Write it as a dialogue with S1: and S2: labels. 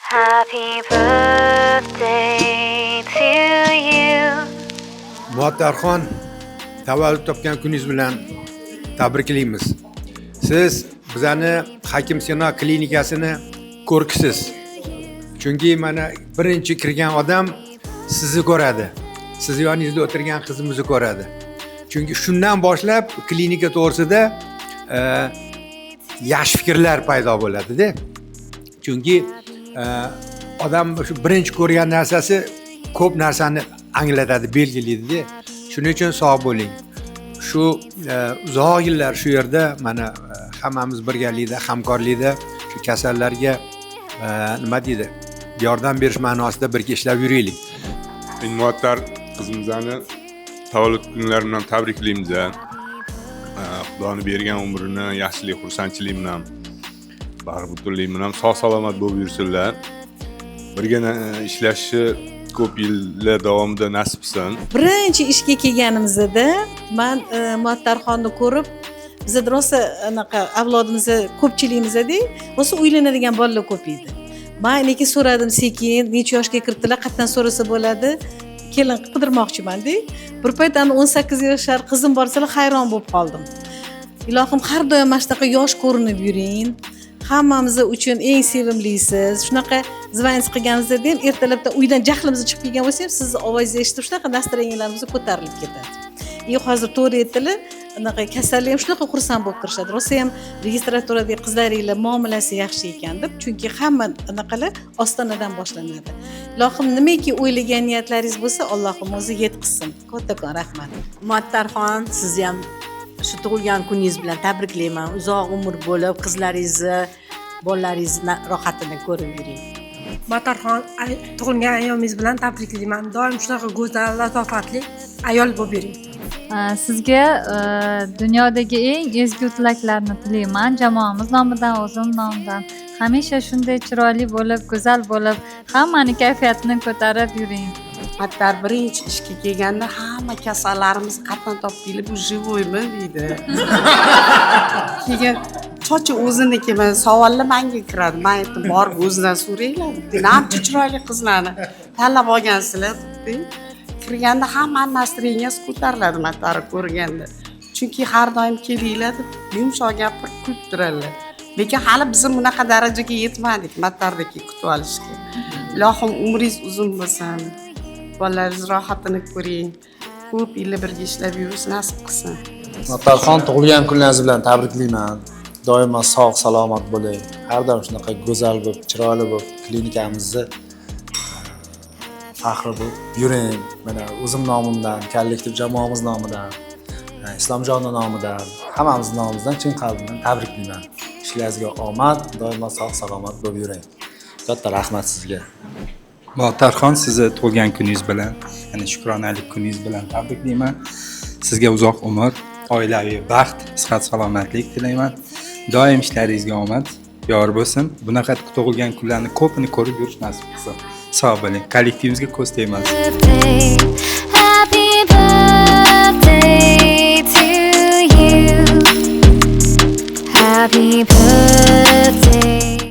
S1: Happy birthday to you.
S2: Muattarxon, tavallud topgan kuningiz bilan tabriklaymiz. Siz bizani Hakim Sino klinikasini ko'rkisiz. Chunki mana birinchi kirgan odam sizni ko'radi. Siz yoningizda o'tirgan qizimizni ko'radi. Chunki shundan boshlab klinika to'g'risida yaxshi fikrlar paydo bo'ladi-da. Chunki odam shu birinchi ko'rgan narsasi ko'p narsani anglatadi, belgilaydi-da. Shuning uchun sog' bo'ling. Shu uzoq yillar shu yerda mana hammamiz birgalikda, hamkorlikda shu kasallarga nima deydi? Yordam berish ma'nosida birga ishlab yuraylik.
S3: Muattar qizimizni tavallud kunlari bilan tabriklaymiz. Xudoning bergan umrini yaxshilik, xursandchilik bilan, bag'ributunlik bilan sog' salomat bo'lib yursinlar. Birga ishlashni ko'p yillar davomida nasib qilsin.
S4: Birinchi ishga kelganimizda men Muattarxonni ko'rib, bizda rosa anaqa avlodimizda ko'pchiligimizda rosa uylanadigan bolalar ko'p edi. Men lekin so'radim sekin, necha yoshga kirdilar, qatdan so'rasa bo'ladi. Kelin qidirmoqchiman-da. Bir payt 18 yoshlar qizim borsalar hayron bo'lib qoldim. Ilohim har doim mana shunaqa yosh ko'rinib yuring. Hammamiz uchun eng sevimlisiz. Shunaqa zvaniyat qilganimizda ham ertalabdan uydan jahlimiz chiqib kelgan bo'lsa ham sizni ovozingizni eshitib shunaqa nastroyeniyalarimiz ko'tarilib ketadi. Hozir to'g'ri aytdilar, anaqa kasallar ham shunaqa xursand bo'lib kirishadi. Rosa ham registraturaga qizlaringlar muomalasi yaxshi ekan deb, chunki hamma anaqalar ostonadan boshlanadi. Ilohim nimaki o'ylagan niyatlaringiz bo'lsa, Allohim o'zi yetkazsin. Kattakon rahmat.
S5: Muattarxon, sizni ham shu tug'ilgan kuningiz bilan tabriklayman. Uzoq umr bo'lib, qizlaringizni, bolalaringizni rohatini ko'rib yuring.
S6: Muattarxon, tug'ilgan ayyomingiz bilan tabriklayman. Doim shunaqa go'zal, latofatli ayol bo'lib yuring.
S7: Sizga dunyodagi eng ezgu tilaklarni tilayman. Jamoamiz nomidan, o'zim nomidan. Hamisha shunday chiroyli bo'lib, go'zal bo'lib, hammaning kayfiyatini ko'tarib yuring.
S8: Muattar birinchi ishga kelganda hamma kasallarimiz qatdan topdilar, bu живойmi deydi. Keyin sochi o'ziniki, men savollar menga kiradi. Men aytdim, borib o'zidan so'ranglar. Qancha chiroyli qizlarni tanlab olgansizlar, deb. Kirganda hamma nastroyeniyasi ko'tariladi Muattarni ko'rganda. Chunki har doim kelinglar deb yumshoq gapirib kulib turadilar. Lekin hali biz bunaqa darajaga yetmadik Muattardagi kutib olishga. Ilohim umringiz uzun bo'lsin. Bolalaringiz rohatini ko'ring. Ko'p yillar birga ishlab yurish nasib qilsin.
S9: Muattarxon, tug'ilgan kuningiz bilan tabriklayman. Doimo sog' salomat bo'ling. Har doim shunaqa go'zal bo'lib, chiroyli bo'lib, klinikamizni faxri bo'lib yuring. Mana o'zim nomimdan, kollektiv jamoamiz nomidan, Islomjonning nomidan, hammamiz nomimizdan chin qalbimdan tabriklayman. Ishlaringizga omad, doimo sog' salomat bo'lib yuring. Katta rahmat sizga.
S10: Muattarxon, sizni tug'ilgan kuningiz bilan, ya'ni shukronalik kuningiz bilan tabriklayman. Sizga uzoq umr, oilaviy baxt, sihat, salomatlik tilayman. Doim ishlaringizga omad yor bo'lsin. Bunaqa tug'ilgan kunlarni ko'pini ko'rib yurish nasib qilsin. Sog' bo'ling. Kollektivimizga ko'z tegmasin.
S1: Happy birthday to you. Happy birthday.